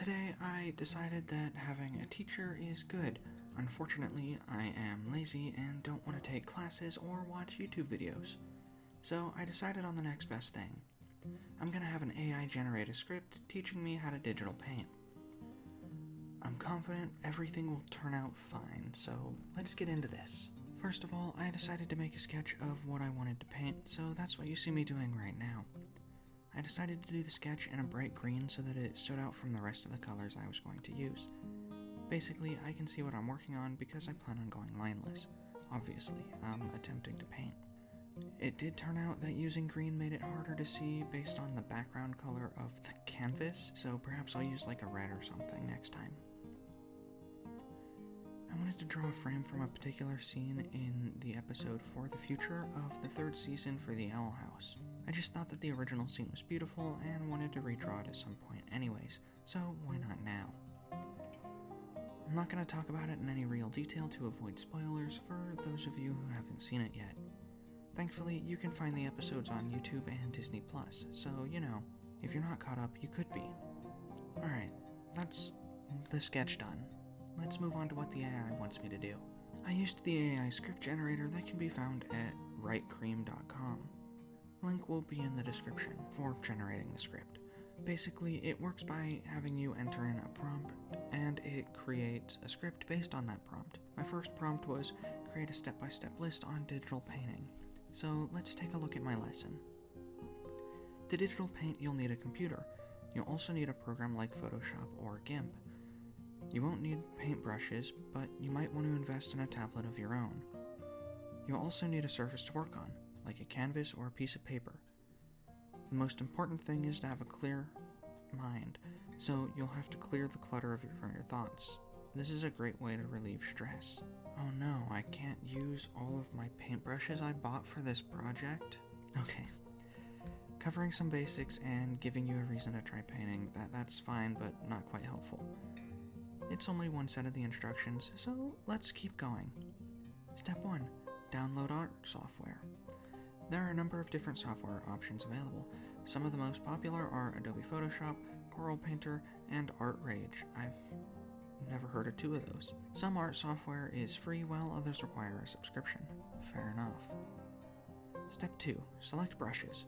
Today I decided that having a teacher is good. Unfortunately, I am lazy and don't want to take classes or watch YouTube videos. So I decided on the next best thing. I'm going to have an AI generate a script teaching me how to digital paint. I'm confident everything will turn out fine, so let's get into this. First of all, I decided to make a sketch of what I wanted to paint, so that's what you see me doing right now. I decided to do the sketch in a bright green so that it stood out from the rest of the colors I was going to use. Basically, I can see what I'm working on because I plan on going lineless. Obviously, I'm attempting to paint. It did turn out that using green made it harder to see based on the background color of the canvas, so perhaps I'll use like a red or something next time. I wanted to draw a frame from a particular scene in the episode for the future of the third season for the Owl House. I just thought that the original scene was beautiful and wanted to redraw it at some point anyways, so why not now? I'm not going to talk about it in any real detail to avoid spoilers for those of you who haven't seen it yet. Thankfully, you can find the episodes on YouTube and Disney+, so, if you're not caught up, you could be. Alright, that's the sketch done. Let's move on to what the AI wants me to do. I used the AI script generator that can be found at writecream.com. Link will be in the description for generating the script. Basically, it works by having you enter in a prompt, and it creates a script based on that prompt. My first prompt was create a step-by-step list on digital painting. So let's take a look at my lesson. To digital paint, you'll need a computer. You'll also need a program like Photoshop or GIMP. You won't need paintbrushes, but you might want to invest in a tablet of your own. You'll also need a surface to work on, like a canvas or a piece of paper. The most important thing is to have a clear mind, so you'll have to clear the clutter from your thoughts. This is a great way to relieve stress. Oh no, I can't use all of my paintbrushes I bought for this project? Okay. Covering some basics and giving you a reason to try painting, that's fine, but not quite helpful. It's only one set of the instructions, so let's keep going. Step 1. Download art software. There are a number of different software options available. Some of the most popular are Adobe Photoshop, Coral Painter, and Art Rage. I've never heard of two of those. Some art software is free while others require a subscription. Fair enough. Step 2. Select brushes.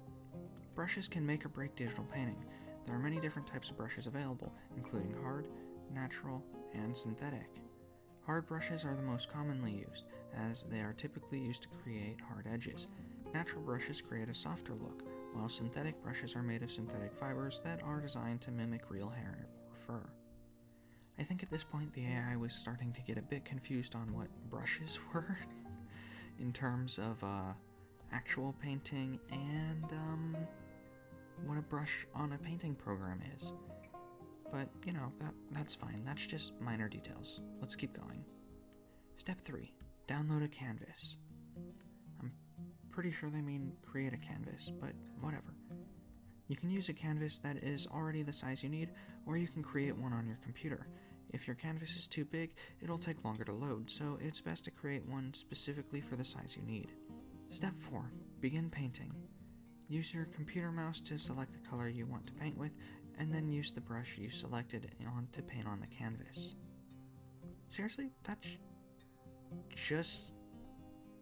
Brushes can make or break digital painting. There are many different types of brushes available, including hard, natural, and synthetic. Hard brushes are the most commonly used, as they are typically used to create hard edges. Natural brushes create a softer look, while synthetic brushes are made of synthetic fibers that are designed to mimic real hair or fur. I think at this point the AI was starting to get a bit confused on what brushes were in terms of actual painting and what a brush on a painting program is. But, that's fine. That's just minor details. Let's keep going. Step 3. Download a canvas. I'm pretty sure they mean create a canvas, but whatever. You can use a canvas that is already the size you need, or you can create one on your computer. If your canvas is too big, it'll take longer to load, so it's best to create one specifically for the size you need. Step 4. Begin painting. Use your computer mouse to select the color you want to paint with, and then use the brush you selected to paint on the canvas. Seriously? That's just...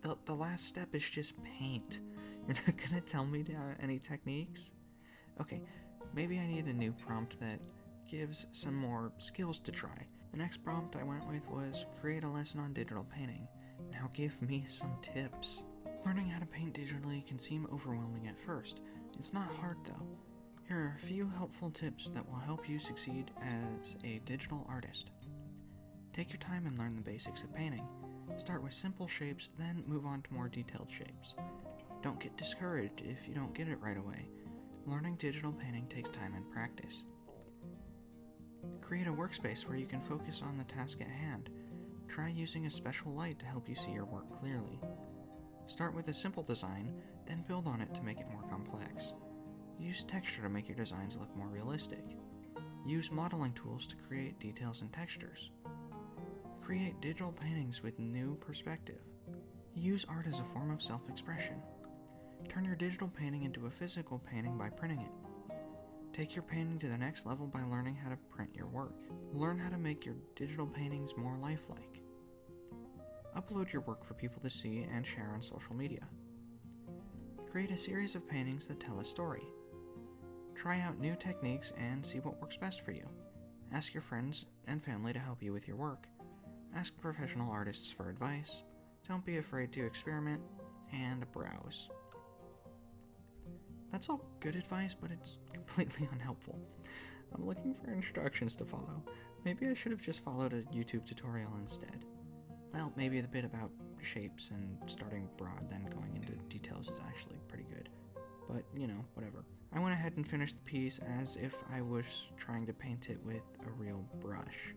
The last step is just paint. You're not gonna tell me any techniques? Okay, maybe I need a new prompt that gives some more skills to try. The next prompt I went with was create a lesson on digital painting. Now give me some tips. Learning how to paint digitally can seem overwhelming at first. It's not hard though. Here are a few helpful tips that will help you succeed as a digital artist. Take your time and learn the basics of painting. Start with simple shapes, then move on to more detailed shapes. Don't get discouraged if you don't get it right away. Learning digital painting takes time and practice. Create a workspace where you can focus on the task at hand. Try using a special light to help you see your work clearly. Start with a simple design, then build on it to make it more complex. Use texture to make your designs look more realistic. Use modeling tools to create details and textures. Create digital paintings with new perspective. Use art as a form of self-expression. Turn your digital painting into a physical painting by printing it. Take your painting to the next level by learning how to print your work. Learn how to make your digital paintings more lifelike. Upload your work for people to see and share on social media. Create a series of paintings that tell a story. Try out new techniques and see what works best for you. Ask your friends and family to help you with your work. Ask professional artists for advice. Don't be afraid to experiment, and browse. That's all good advice, but it's completely unhelpful. I'm looking for instructions to follow. Maybe I should have just followed a YouTube tutorial instead. Well, maybe the bit about shapes and starting broad then going into details is actually pretty good. But, whatever. I went ahead and finished the piece as if I was trying to paint it with a real brush.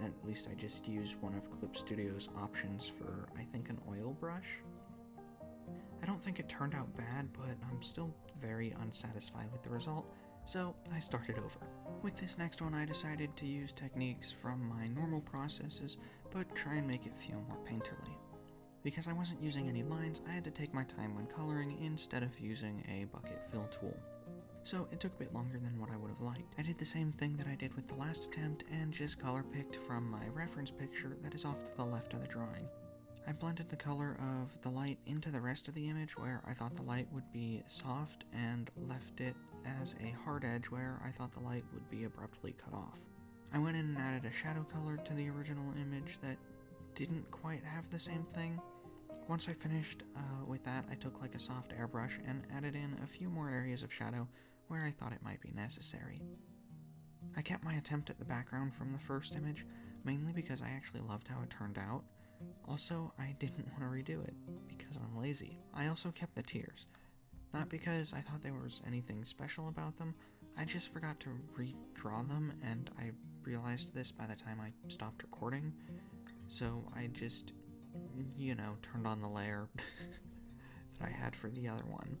At least I just used one of Clip Studio's options for, I think, an oil brush. I don't think it turned out bad, but I'm still very unsatisfied with the result, so I started over. With this next one, I decided to use techniques from my normal processes, but try and make it feel more painterly. Because I wasn't using any lines, I had to take my time when coloring instead of using a bucket fill tool. So it took a bit longer than what I would have liked. I did the same thing that I did with the last attempt and just color picked from my reference picture that is off to the left of the drawing. I blended the color of the light into the rest of the image where I thought the light would be soft and left it as a hard edge where I thought the light would be abruptly cut off. I went in and added a shadow color to the original image that didn't quite have the same thing. Once I finished with that, I took like a soft airbrush and added in a few more areas of shadow where I thought it might be necessary. I kept my attempt at the background from the first image, mainly because I actually loved how it turned out. Also, I didn't want to redo it, because I'm lazy. I also kept the tears. Not because I thought there was anything special about them, I just forgot to redraw them, and I realized this by the time I stopped recording. So I just, turned on the layer that I had for the other one.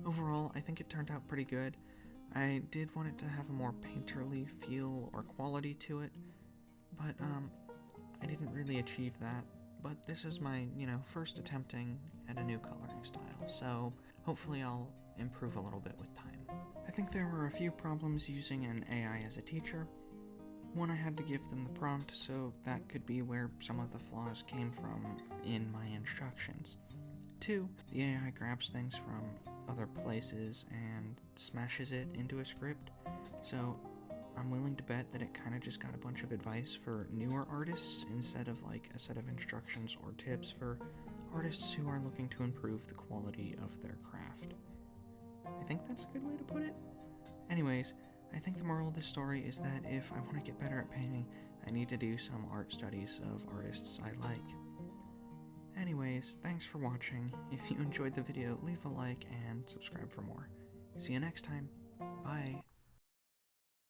Overall, I think it turned out pretty good. I did want it to have a more painterly feel or quality to it, but I didn't really achieve that. But this is my, first attempting at a new coloring style, so hopefully I'll improve a little bit with time. I think there were a few problems using an AI as a teacher. One, I had to give them the prompt, so that could be where some of the flaws came from in my instructions. 2, the AI grabs things from other places and smashes it into a script, so I'm willing to bet that it kind of just got a bunch of advice for newer artists instead of like a set of instructions or tips for artists who are looking to improve the quality of their craft. I think that's a good way to put it. Anyways, I think the moral of this story is that if I want to get better at painting, I need to do some art studies of artists I like. Anyways, thanks for watching. If you enjoyed the video, leave a like and subscribe for more. See you next time. Bye.